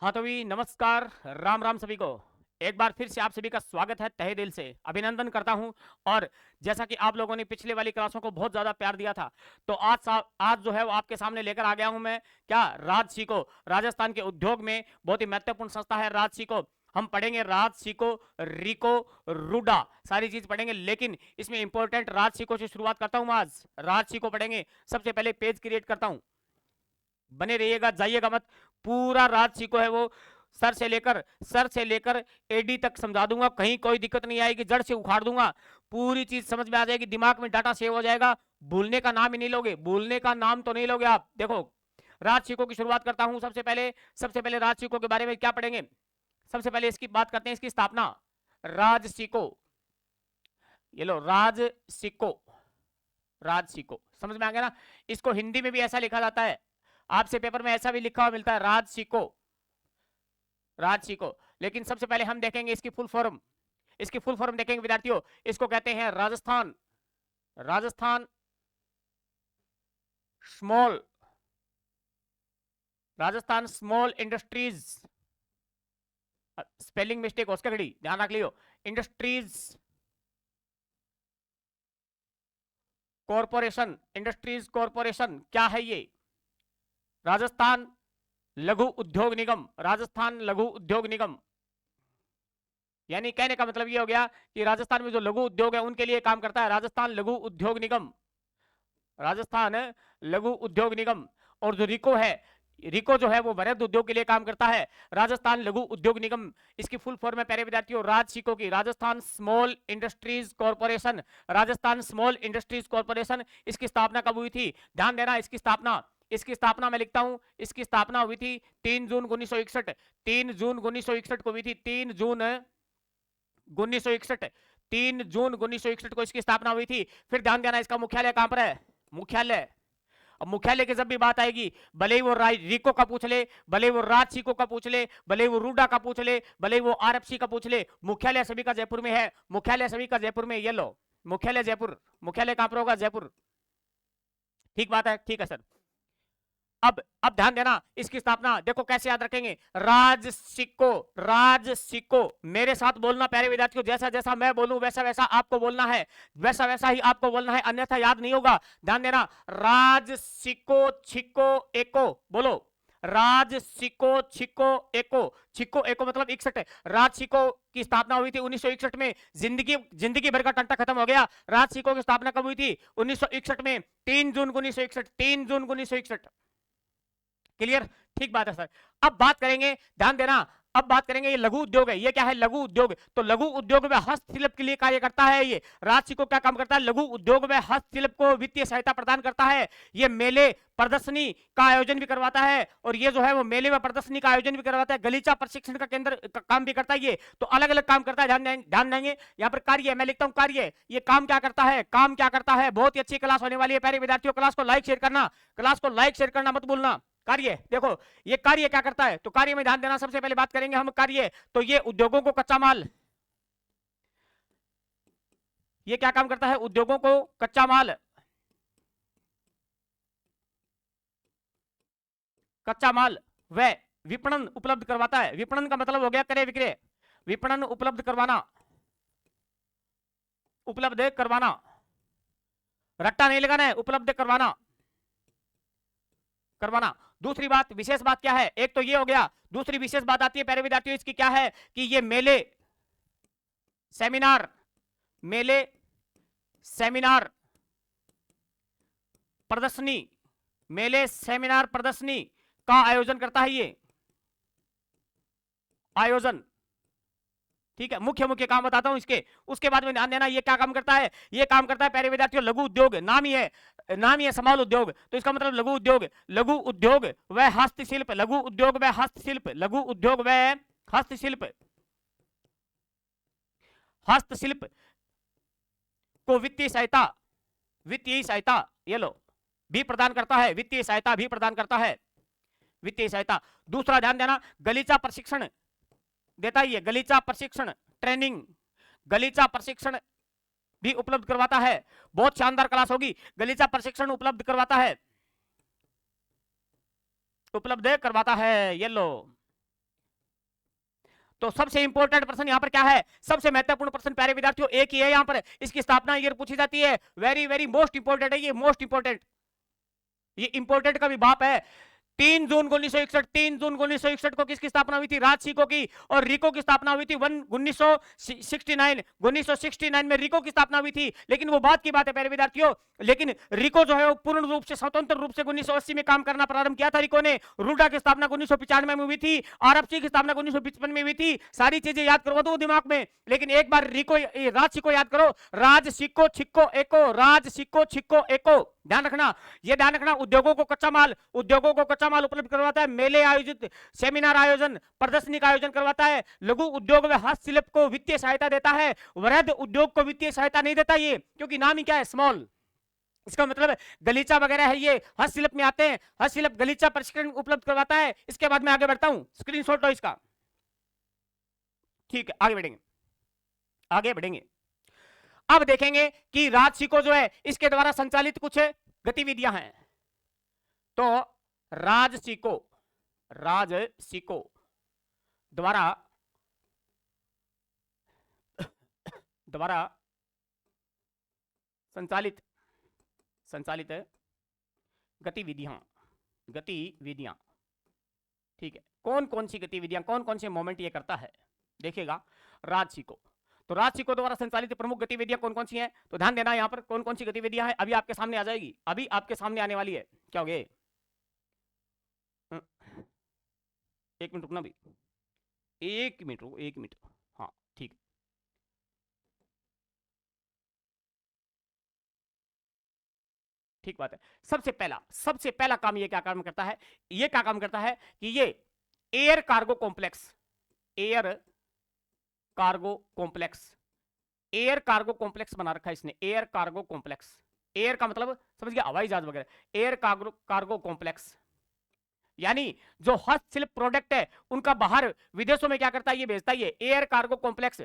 हाँ तो भी नमस्कार, राम राम सभी को। एक बार फिर से आप सभी का स्वागत है, तहे दिल से अभिनंदन करता हूं। और जैसा कि आप लोगों ने पिछले वाली क्लासों को बहुत ज्यादा प्यार दिया था, तो आज जो है वो आपके सामने लेकर आ गया हूं मैं। क्या? राजसिको, राजस्थान के उद्योग में बहुत ही महत्वपूर्ण संस्था है राजसिको। हम पढ़ेंगे राजसिको, रिको, रूडा, सारी चीज पढ़ेंगे, लेकिन इसमें इंपॉर्टेंट राजसिको से शुरुआत करता हूं। आज राजसिको पढ़ेंगे। सबसे पहले पेज क्रिएट करता हूं, बने रहिएगा, जाइएगा मत। पूरा राजसी को है वो सर से लेकर एडी तक समझा दूंगा, कहीं कोई दिक्कत नहीं आएगी, जड़ से उखाड़ दूंगा। पूरी चीज समझ में आ जाएगी, दिमाग में डाटा सेव हो जाएगा, भूलने का नाम ही नहीं लोगे, भूलने का नाम तो नहीं लोगे आप। देखो, राजसिको की शुरुआत करता हूं। सबसे पहले राजसिको के बारे में क्या पढ़ेंगे? सबसे पहले इसकी बात करते हैं, इसकी स्थापना। राजसिको, ये लो, राजसिको, राजसिको समझ में आ गया ना? इसको हिंदी में भी ऐसा लिखा जाता है, आपसे पेपर में ऐसा भी लिखा हुआ मिलता है, राजसिको, राजसिको। लेकिन सबसे पहले हम देखेंगे इसकी फुल फॉर्म। इसकी फुल फॉर्म देखेंगे विद्यार्थियों। इसको कहते हैं Rajasthan, Rajasthan small, Rajasthan small industries, spelling mistake हो उसके घड़ी ध्यान रख लियो। इंडस्ट्रीज कॉरपोरेशन, इंडस्ट्रीज कॉरपोरेशन क्या है ये? राजस्थान लघु उद्योग निगम, राजस्थान लघु उद्योग निगम। यानी कहने का मतलब ये हो गया कि राजस्थान में जो लघु उद्योग है उनके लिए काम करता है राजस्थान लघु उद्योग निगम, राजस्थान लघु उद्योग निगम। और जो रिको है, रिको जो है वो वृहद उद्योग के लिए काम करता है, राजस्थान लघु उद्योग निगम। इसकी फुल फॉर्म है प्यारे विद्यार्थियों राजसिको की, Rajasthan small industries corporation, Rajasthan small industries corporation. इसकी स्थापना कब हुई थी? ध्यान देना, इसकी स्थापना मैं लिखता हूं, इसकी स्थापना हुई थी 3 जून 1961, 3 जून 1961 को हुई थी, 3 जून 1961, 3 जून 1961 को इसकी स्थापना हुई थी। फिर ध्यान देना, इसका मुख्यालय कहां पर है? मुख्यालय, अब मुख्यालय की जब भी बात आएगी, भले ही वो रिको का पूछ ले, भले ही वो राजसिको का पूछ ले, भले ही वो रूडा का पूछ ले, भले ही वो आरएफसी का पूछ ले, मुख्यालय सभी का जयपुर में है। मुख्यालय सभी का जयपुर में, ये लो, मुख्यालय जयपुर। मुख्यालय कहां पर होगा? जयपुर। ठीक बात है, ठीक है सर। अब ध्यान देना, इसकी स्थापना देखो कैसे याद रखेंगे, राजसिको, राजसिको। मेरे साथ बोलना प्यारे विद्यार्थियों, जैसा जैसा मैं बोलूं वैसा वैसा आपको बोलना है, वैसा वैसा ही आपको बोलना है, अन्यथा याद नहीं होगा। ध्यान देना, राजसिको छिको एको, बोलो, राजसिको छिको एको। छिको एको मतलब 61 है। राजसिको की स्थापना हुई थी 1961 में। जिंदगी जिंदगी भर का टंटा खत्म हो गया। राजसिको की स्थापना कब हुई थी? 1961 में, 3 जून 1961, 3 जून 1961। क्लियर? ठीक बात है सर। अब बात करेंगे, ध्यान देना, अब बात करेंगे ये लघु उद्योग है। ये क्या है? लघु उद्योग। तो लघु उद्योग में हस्तशिल्प के लिए कार्य करता है ये। राजसिको क्या काम करता है? लघु उद्योग में हस्तशिल्प को वित्तीय सहायता प्रदान करता है। ये मेले प्रदर्शनी का आयोजन भी करवाता है, और ये जो है वो मेले व प्रदर्शनी का आयोजन भी करवाता है। गलीचा प्रशिक्षण का केंद्र का काम भी करता है ये। तो अलग अलग काम करता है, ध्यान देंगे। यहाँ पर कार्य, मैं लिखता हूँ कार्य, ये काम क्या करता है? काम क्या करता है? बहुत ही अच्छी क्लास होने वाली है प्यारे विद्यार्थियों। क्लास को लाइक शेयर करना, क्लास को लाइक शेयर करना मत भूलना। कार्य देखो, ये कार्य क्या करता है? तो कार्य में ध्यान देना, सबसे पहले बात करेंगे हम कार्य। तो ये उद्योगों को कच्चा माल, ये क्या काम करता है? उद्योगों को कच्चा माल, कच्चा माल व विपणन उपलब्ध करवाता है। विपणन का मतलब हो गया क्रय विक्रय, विपणन उपलब्ध करवाना, उपलब्ध करवाना, रट्टा नहीं लगाना है, उपलब्ध करवाना, करवाना। दूसरी बात, विशेष बात क्या है? एक तो ये हो गया, दूसरी विशेष बात आती है प्यारे विद्यार्थियों, इसकी क्या है कि ये मेले सेमिनार, मेले सेमिनार प्रदर्शनी, मेले सेमिनार प्रदर्शनी का आयोजन करता है ये, आयोजन। ठीक है, मुख्य मुख्य काम बताता हूं इसके, उसके बाद में ध्यान देना ये क्या काम करता है? ये काम करता है प्यारे विद्यार्थियों लघु उद्योग, नाम ही है, नाम ही है समाल उद्योग, तो इसका मतलब लघु उद्योग, लघु उद्योग व हस्तशिल्प, लघु उद्योग व हस्तशिल्प, लघु उद्योग व हस्तशिल्प, हस्तशिल्प को वित्तीय सहायता, वित्तीय सहायता, ये लो, भी प्रदान करता है, वित्तीय सहायता भी प्रदान करता है, वित्तीय सहायता। दूसरा ध्यान देना, गलीचा प्रशिक्षण देता ही है, गलीचा प्रशिक्षण, ट्रेनिंग, गलीचा प्रशिक्षण भी उपलब्ध करवाता है। बहुत शानदार क्लास होगी, गलीचा प्रशिक्षण उपलब्ध करवाता है, उपलब्ध करवाता है, ये लो। तो सबसे इंपॉर्टेंट पर्सन यहां पर क्या है, सबसे महत्वपूर्ण पर्सन प्यारे विद्यार्थियों एक ही है यहां पर, इसकी स्थापना ईयर पूछी जाती है, वेरी वेरी मोस्ट इंपॉर्टेंट है ये, मोस्ट इंपॉर्टेंट, ये इंपॉर्टेंट का भी बाप है। 3 जून 1961, 3 जून 1961 को किसकी स्थापना हुई थी, राजसिको की, और रिको की स्थापना हुई थी 1969 में रिको की स्थापना हुई थी। लेकिन वो बात की बात है प्यारे विद्यार्थियों, लेकिन रिको जो है वो पूर्ण रूप से स्वतंत्र रूप से 1980 में काम करना प्रारंभ किया था रिको ने। रूडा की स्थापना 1995 में हुई थी, आरएफसी की स्थापना 1955 में हुई थी। सारी चीजें याद करवा दो दिमाग में, लेकिन एक बार रिको राजसिको याद करो, राज सिक्को छिक्को एको, राज सिक्को छिक्को एको, ध्यान रखना, ये ध्यान रखना। उद्योगों को कच्चा माल उपलब्ध करवाता है, मेले आयोजित, सेमिनार आयोजन, प्रदर्शनी का आयोजन करवाता है, लघु उद्योग व हस्तशिल्प को वित्तीय सहायता देता है, वृहद उद्योग को वित्तीय सहायता नहीं देता ये, क्योंकि नाम ही क्या है, स्मॉल। इसका मतलब गलीचा वगैरह है ये, हस्तशिल्प में आते हैं, हस्तशिल्प गलीचा प्रशिक्षण उपलब्ध करवाता है। इसके बाद मैं आगे बढ़ता हूं, स्क्रीनशॉट लो इसका, ठीक है, आगे बढ़ेंगे। अब देखेंगे कि राजसिको जो है इसके द्वारा संचालित कुछ गतिविधियां हैं। तो राजसिको द्वारा संचालित गतिविधियां, ठीक है, कौन कौन सी गतिविधियां, कौन कौन से मोमेंट ये करता है, देखिएगा राजसिको। तो राजसिको द्वारा संचालित प्रमुख गतिविधियां कौन कौन सी हैं, तो ध्यान देना यहां पर कौन कौन सी गतिविधियां हैं, अभी आपके सामने आ जाएगी, अभी आपके सामने आने वाली है। क्या हो गया, एक मिनट रुकना भी, एक मिनट, हाँ ठीक, ठीक बात है। सबसे पहला काम ये क्या काम करता है, कि ये एयर कार्गो कॉम्प्लेक्स बना रखा है इसने, एयर कार्गो कॉम्प्लेक्स। एयर का मतलब समझ गया, हवाई जहाज वगैरह, एयर कार्गो कॉम्प्लेक्स, यानी जो हस्तशिल्प प्रोडक्ट है उनका बाहर विदेशों में क्या करता है, ये भेजता है, ये एयर कार्गो कॉम्प्लेक्स।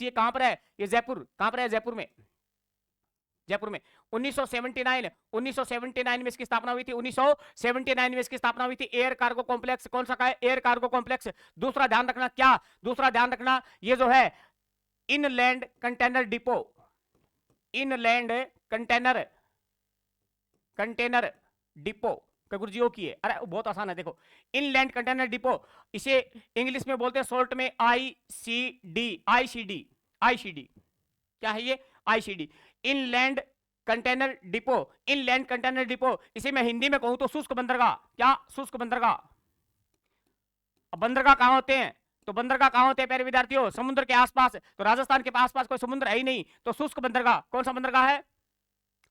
ये कहां पर है, ये जयपुर, कहां पर है, जयपुर में 1979 में इसकी स्थापना हुई थी, 1979 में इसकी स्थापना हुई थी। एयर कार्गो कॉम्प्लेक्स कौन सा का है, एयर कार्गो कॉम्प्लेक्स। दूसरा ध्यान रखना, ये जो है इनलैंड कंटेनर डिपो गुरुजी की है, अरे बहुत आसान है, देखो इनलैंड कंटेनर डिपो, इसे इंग्लिश में बोलते हैं शॉर्ट में आईसीडी, क्या है ये, आईसीडी, इनलैंड कंटेनर डिपो। इसे मैं हिंदी में कहूं तो शुष्क बंदरगाह, क्या शुष्क बंदरगाह। बंदरगाह कहां होते हैं, तो बंदरगाह कहां होते हैं प्यारे विद्यार्थियों, समुद्र के आसपास। तो राजस्थान के आसपास कोई समुद्र है ही नहीं, तो शुष्क बंदरगाह, कौन सा बंदरगाह है,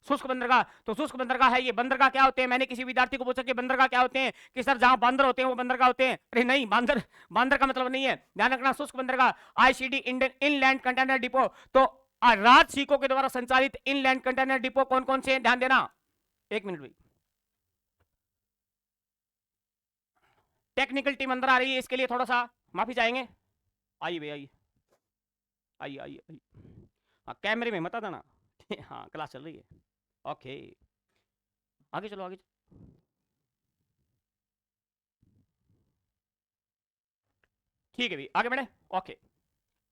शुष्क बंदरगाह। तो शुष्क बंदरगाह है ये। बंदरगाह क्या होते हैं, मैंने किसी विद्यार्थी को पूछा कि बंदरगाह क्या होते हैं, कि सर जहां बंदर होते हैं वो बंदरगाह होते हैं। अरे नहीं, बंदर का मतलब नहीं है, ध्यान रखना, शुष्क बंदरगाह, ICD, Indian inland container depot. तो राजसिको के द्वारा संचालित इनलैंड कंटेनर डिपो कौन कौन से, ध्यान देना, एक मिनट भाई, टेक्निकल टीम अंदर आ रही है, इसके लिए थोड़ा सा माफी चाहेंगे। आइए भाई, आइए, हाँ कैमरे में मत आ देना हाँ क्लास चल रही है, ओके आगे चलो, ठीक है भाई, आगे बढ़े, ओके।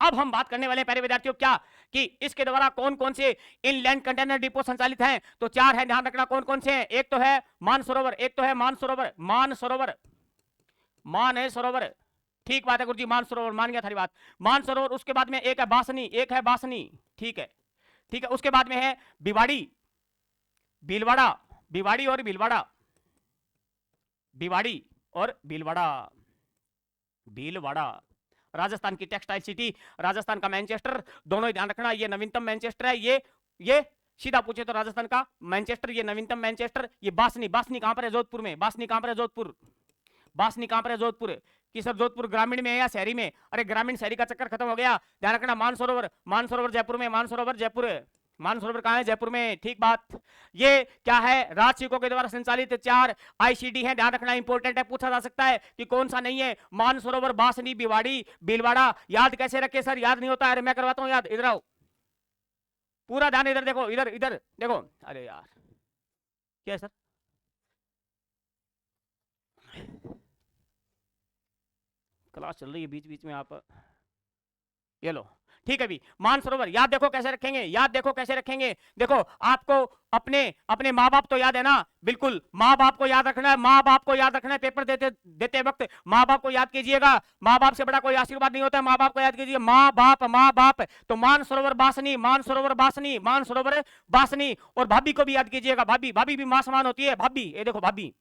अब हम बात करने वाले हैं प्यारे विद्यार्थियों, क्या कि इसके द्वारा कौन कौन से इनलैंड कंटेनर डिपो संचालित हैं। तो 4 हैं, ध्यान रखना कौन कौन से हैं। एक तो है मानसरोवर, मानसरोवर, ठीक बात है गुरुजी, मानसरोवर मान गया थारी बात, मानसरोवर। उसके बाद में एक है बासनी, ठीक है, उसके बाद में है भीलवाड़ा और भीलवाड़ा, राजस्थान की टेक्सटाइल सिटी, राजस्थान का मैनचेस्टर, दोनों ही ध्यान रखना, ये नवीनतम मैनचेस्टर है, ये सीधा पूछे तो राजस्थान का मैनचेस्टर, ये नवीनतम मैनचेस्टर। ये बासनी कहां पर है, जोधपुर में, बासनी कहां पर है, जोधपुर कि सर जोधपुर ग्रामीण में है या शहरी में, अरे ग्रामीण शहरी का चक्कर खत्म हो गया, ध्यान रखना। मानसरोवर जयपुर में, मानसरोवर कहां है, जयपुर में, ठीक बात। ये क्या है, राजसिको के द्वारा संचालित 4 आईसीडी हैं, ध्यान रखना, इंपॉर्टेंट है, पूछा जा सकता है कि कौन सा नहीं है। मानसरोवर, बासनी, भीलवाड़ा, याद कैसे रखे सर, याद नहीं होता है, मैं करवाता हूं याद, इधर आओ, पूरा ध्यान इधर देखो, इधर देखो, अरे यार क्या है सर, क्लास चल रही है, बीच बीच में आप ये लो। ठीक है भी, मानसरोवर याद देखो कैसे रखेंगे, याद देखो कैसे रखेंगे। देखो आपको अपने अपने माँ बाप तो याद है ना, बिल्कुल माँ बाप को याद रखना है, माँ बाप को याद रखना है। पेपर देते देते वक्त माँ बाप को याद कीजिएगा। माँ बाप से बड़ा कोई आशीर्वाद नहीं होता है, माँ बाप को याद कीजिए। माँ बाप माँ बाप, तो मानसरोवर बासनी, मानसरोवर बासनी, मानसरोवर बासनी। और भाभी को भी याद कीजिएगा, भाभी, भाभी भी मां समान होती है, भाभी, ये देखो भाभी,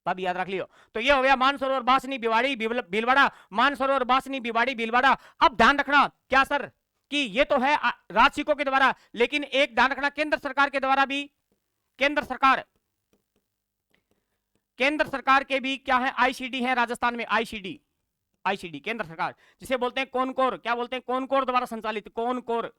भाभी याद रख लियो। तो ये हो गया मानसरोवर बासनी भिवाड़ी भीलवाड़ा, मानसरोवर बासनी भिवाड़ी भीलवाड़ा। अब ध्यान रखना क्या सर, कि ये तो है राजसिकों के द्वारा, लेकिन एक ध्यान रखना केंद्र सरकार के द्वारा भी, केंद्र सरकार के भी क्या है, आईसीडी है राजस्थान में, आईसीडी, आईसीडी केंद्र सरकार, जिसे बोलते हैं कोनकोर, क्या बोलते हैं, कोनकोर द्वारा संचालित, कोनकोर,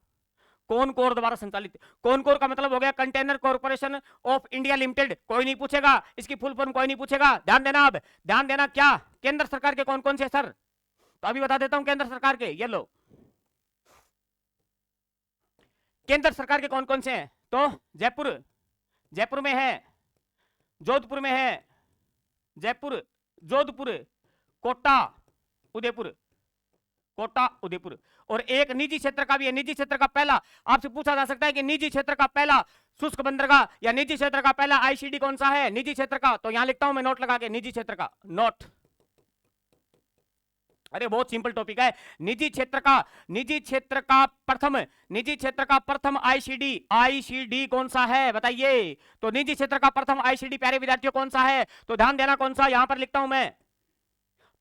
कोनकोर द्वारा संचालित। कोनकोर का मतलब हो गया container corporation of India limited. कोई नहीं पूछेगा इसकी फुल फॉर्म, कोई नहीं पूछेगा। ध्यान देना, अब ध्यान देना, क्या केंद्र सरकार के कौन कौन से सर, तो अभी बता देता हूं केंद्र सरकार के, ये लो केंद्र सरकार के कौन कौन से हैं। तो जयपुर, जयपुर में है, जोधपुर में है, जयपुर, जोधपुर, कोटा, उदयपुर, कोटा, उदयपुर। और एक निजी क्षेत्र का भी है, निजी क्षेत्र का पहला, आपसे पूछा जा सकता है कि निजी क्षेत्र का पहला शुष्क बंदरगाह या निजी क्षेत्र का पहला आईसीडी कौन सा है, निजी क्षेत्र का, तो यहां लिखता हूं मैं नोट लगा के, निजी क्षेत्र का नोट। अरे बहुत सिंपल टॉपिक है, निजी क्षेत्र का, निजी क्षेत्र का प्रथम, निजी क्षेत्र का प्रथम आईसीडी, आईसीडी कौन सा है बताइए। तो निजी क्षेत्र का प्रथम आईसीडी प्यारे विद्यार्थियों कौन सा है, तो ध्यान देना कौन सा, यहां पर लिखता हूं मैं,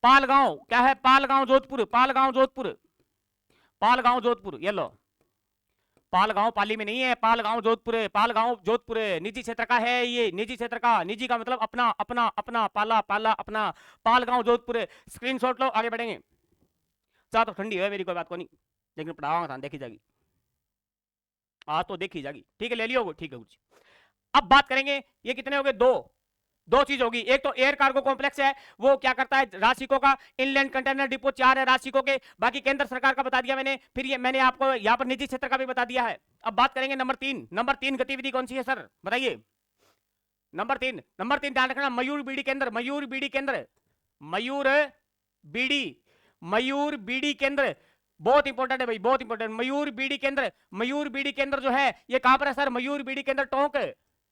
पालगांव, क्या है, पालगांव जोधपुर, पालगांव जोधपुर, पालगांव जोधपुर, ये लो, पालगांव पाली में नहीं है, पालगांव जोधपुर, पालगांव जोधपुर निजी क्षेत्र का है, ये निजी क्षेत्र का, निजी का मतलब अपना अपना अपना, पाला पाला अपना, पालगांव जोधपुर। स्क्रीनशॉट लो, आगे बढ़ेंगे। चाह तो ठंडी है मेरी, कोई बात को नहीं, लेकिन पढ़ाऊंगा था, देखी जाएगी आज तो, देखी जाएगी, ठीक है, ले लियो, ठीक है कुछ। अब बात करेंगे, ये कितने हो गए, दो चीज होगी। एक तो एयर कार्गो कॉम्प्लेक्स है, वो क्या करता है, राशिकों का इनलैंड कंटेनर डिपो 4 है राशिकों के, बाकी केंद्र सरकार का बता दिया मैंने। फिर ये मैंने आपको यहां पर निजी क्षेत्र का भी बता दिया है। अब बात करेंगे नंबर 3, नंबर 3 गतिविधि कौन सी है सर बताइए। नंबर 3, नंबर 3 ध्यान रखना, मयूर बीडी केंद्र, मयूर बीडी केंद्र, मयूर बीडी, मयूर बीडी केंद्र, बहुत इंपॉर्टेंट है भाई, बहुत इंपॉर्टेंट। मयूर बीडी केंद्र, मयूर बीडी केंद्र जो है ये कहां पर है सर, मयूर बीडी केंद्र टोंक,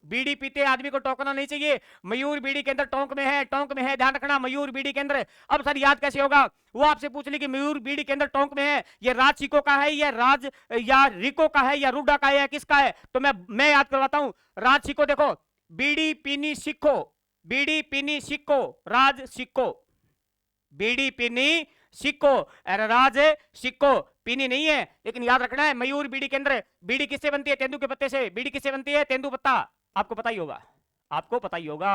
बीड़ी पीते आदमी को टोकना नहीं चाहिए, मयूर बीड़ी केंद्र टोंक में है, टोंक में है, ध्यान रखना मयूर बीड़ी केंद्र। अब सर याद कैसे होगा, वो आपसे पूछ ली कि मयूर बीड़ी केंद्र टोंक में है, ये राजसिको का है, या राज या रिको का है, या रूडा का है, या किसका है, तो मैं याद करवाता हूं। राजसिको देखो, बीड़ी पीनी सिक्को, बीड़ी पीनी सिक्को, राज सिक्को, बीड़ी पीनी सिक्को, अरे राज सिक्को, पीनी नहीं है, लेकिन याद रखना है मयूर बीड़ी केंद्र। बीड़ी किससे बनती है, तेंदू के पत्ते से, बीड़ी किससे बनती है, तेंदू पत्ता, आपको पता ही होगा, आपको पता ही होगा,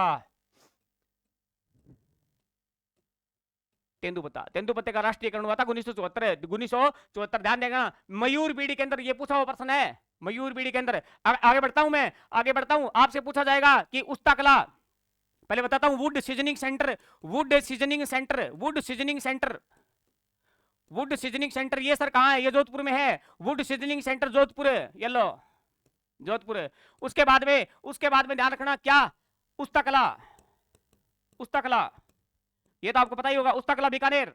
तेंदुपत्ता, तेंदुपत्ते का राष्ट्रीयकरण हुआ था 1974, 1974, ध्यान देगा। मयूर बीड़ी के अंदर ये पूछा हुआ प्रश्न है, मयूर बीड़ी के अंदर। आगे बढ़ता हूं मैं, आगे बढ़ता हूं, आपसे पूछा जाएगा कि उस्ता कला, पहले बताता हूं, would seasoning centre, would seasoning centre, would seasoning centre, would seasoning centre ये सर कहां है, ये जोधपुर में है, वुड सीजनिंग सेंटर जोधपुर, ये लो जोधपुर। उसके बाद में ध्यान रखना क्या, उस्तकला, उस्तकला, ये तो आपको पता ही होगा, उस्तकला बीकानेर,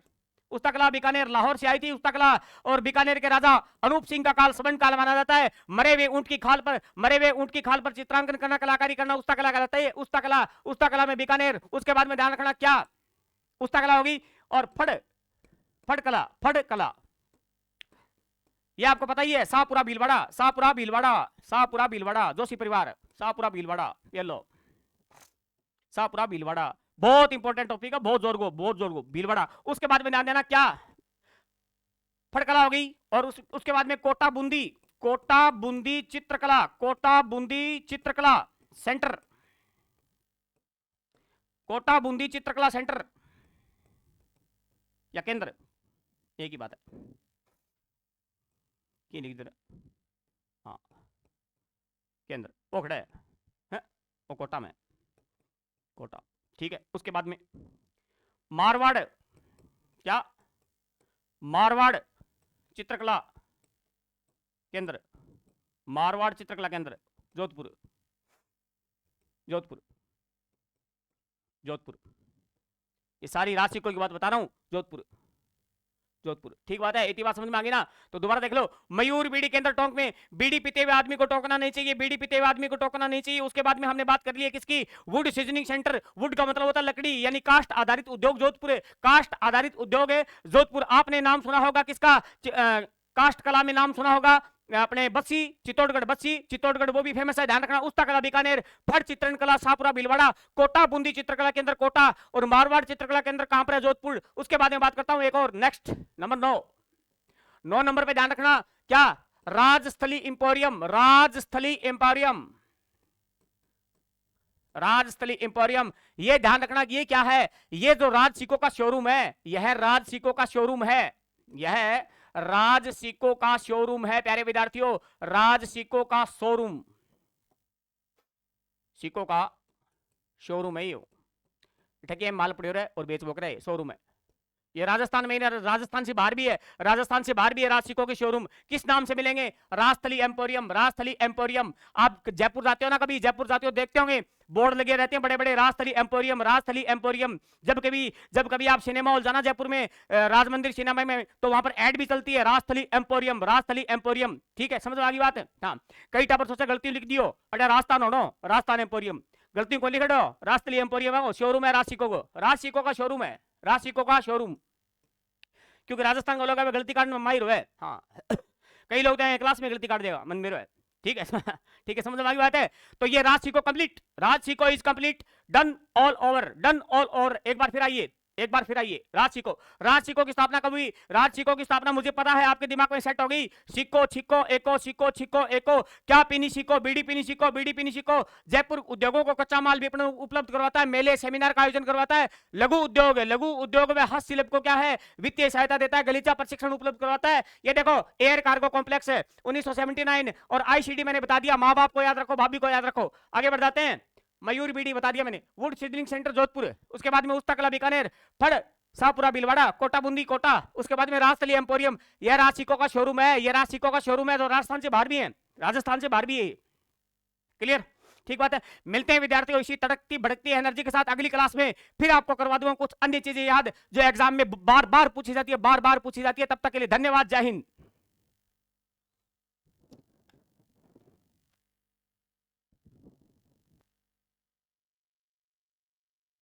उस्तकला बीकानेर, लाहौर से आई थी उस्तकला, और बीकानेर के राजा अनूप सिंह का काल स्वर्ण काल माना जाता है। मरे हुए ऊंट की खाल पर, मरे हुए ऊंट की खाल पर चित्रांकन करना, कलाकारी करना उस्तकला कहलाता है, उस्तकला, उस्तकला में बीकानेर। उसके बाद में ध्यान रखना क्या, उस्तकला होगी, और फड़कला, फड़कला, ये आपको पता ही है, शाहपुरा भीलवाड़ा, शाहपुरा भीलवाड़ा, शाहपुरा भीलवाड़ा, जोशी परिवार, शाहपुरा भीलवाड़ा, ये लो शाहपुरा भीलवाड़ा, बहुत इंपॉर्टेंट टॉपिक है, बहुत जोर को, बहुत जोर को, भीलवाड़ा। उसके बाद में ध्यान देना क्या, फड़कला हो गई, और उसके बाद में कोटा बूंदी, कोटा बूंदी चित्रकला, कोटा बूंदी चित्रकला सेंटर, कोटा बूंदी चित्रकला सेंटर या केंद्र, एक ही बात है, की लिख दे, हाँ केंद्र, वो खड़ा है वो कोटा में, कोटा, ठीक है। उसके बाद में मारवाड़, क्या, मारवाड़ चित्रकला केंद्र, मारवाड़ चित्रकला केंद्र जोधपुर, जोधपुर, जोधपुर। ये सारी राज सिक्कों की बात बता रहा हूं। जोधपुर, जोधपुर, ठीक बात है। इतनी बात समझ में आ गई ना? तो दोबारा देख लो, मयूर बीड़ी के अंदर टोंक में बीड़ी पीते हुए आदमी को टोकना नहीं चाहिए, बीड़ी पीते हुए आदमी को टोकना नहीं चाहिए। उसके बाद में हमने बात कर ली है किसकी? Would seasoning centre. वुड का मतलब होता है लकड़ी, यानी कास्ट आधारित उद्योग जोधपुर है। कास्ट आधारित उद्योग है जोधपुर। आपने नाम सुना होगा किसका? कास्ट कला में नाम सुना होगा अपने बस्सी, चित्तौड़गढ़ बस्सी, चित्तौड़गढ़ वो भी फेमस है, ध्यान रखना। उस्ता कला बीकानेर, फट चित्रण कला शाहपुरा भीलवाड़ा, कोटा बूंदी चित्रकला के अंदर कोटा, और मारवाड़ चित्रकला के अंदर कहां पर है? जोधपुर। उसके बाद में बात करता हूं एक और, नेक्स्ट नंबर 9 नंबर पे ध्यान रखना, क्या? Rajasthali emporium. Rajasthali emporium, Rajasthali emporium. ये ध्यान रखना कि ये क्या है? ये जो राज सिक्कों का शोरूम है, यह राज सिक्कों का शोरूम है, यह राज सिक्कों का शोरूम है प्यारे विद्यार्थियों, राज सिक्कों का शोरूम, सिक्कों का शोरूम है। ये ठके माल पड़े रहे और बेच बोक रहे, शोरूम है ये। राजस्थान में, राजस्थान से बाहर भी है, राजस्थान से बाहर भी है राज सिक्कों के शोरूम। किस नाम से मिलेंगे? Rajasthali emporium, Rajasthali emporium. आप जयपुर जाते हो ना, कभी जयपुर जाते हो देखते होंगे बोर्ड लगे रहते हैं बड़े बड़े, राजस्थली एम्पोरियम, राजस्थली एम्पोरियम। जब कभी आप सिनेमा हॉल जाना जयपुर में, राज मंदिर सिनेमा में, तो वहां पर एड भी चलती है, राजस्थली एम्पोरियम, राजस्थली एम्पोरियम। ठीक है, समझ में आ गई बात? हाँ, कई टापर सोचा गलती लिख दियो, अरे राजस्थान हो, राजस्थान एम्पोरियम, गलती को लिख दो, राजस्थली एम्पोरियम है, शोरूम है राज सिक्कों को, राज सिक्कों का शोरूम है, राज सिक्कों का शोरूम। क्योंकि राजस्थान का लोग गलती काटने में माहिर है। हाँ कई लोग तो क्लास में गलती काट देगा मन मेरे है। ठीक है ठीक है, समझ में आ गई बात है? तो ये Raj Sikko complete, Raj Sikko is complete, done all over, done all over. एक बार फिर आइए, एक बार फिर आइए। राज सिक्को की स्थापना कब हुई? राज सिक्को की स्थापना मुझे पता है आपके दिमाग में सेट हो गई। सिक्को छिक्को एको, सिक्को छिक्को एको। क्या पीनी सिक्को? बीड़ी पीनी सिक्को, बीड़ी पीनी सिक्को। जयपुर उद्योगों को कच्चा माल विपणन उपलब्ध करवाता है, मेले सेमिनार का आयोजन करवाता है। लघु उद्योग है, लघु उद्योग में हस्तशिल्प को क्या है? वित्तीय सहायता देता है, गलीचा प्रशिक्षण उपलब्ध करवाता है। ये देखो एयर कार्गो कॉम्प्लेक्स है 1979, और आईसीडी मैंने बता दिया, माँ बाप को याद रखो, भाभी को याद रखो। आगे बढ़ जाते हैं, मयूर बीड़ी बता दिया मैंने, वुड सीजनिंग सेंटर जोधपुर, उसके बाद में उस्ता कला बीकानेर, फड़ शाहपुरा भीलवाड़ा, कोटा बूंदी कोटा, उसके बाद में राजस्थली एम्पोरियम। यह राज सिक्कों का शोरूम है, यह राज सिक्कों का शोरूम है, तो राजस्थान से बाहर भी है, राजस्थान से बाहर भी है। क्लियर? ठीक बात है। मिलते हैं विद्यार्थियों इसी तड़कती भड़कती एनर्जी के साथ अगली क्लास में। फिर आपको करवा दूंगा कुछ अन्य चीजें याद जो एग्जाम में बार बार पूछी जाती है, बार बार पूछी जाती है। तब तक के लिए धन्यवाद, जय हिंद।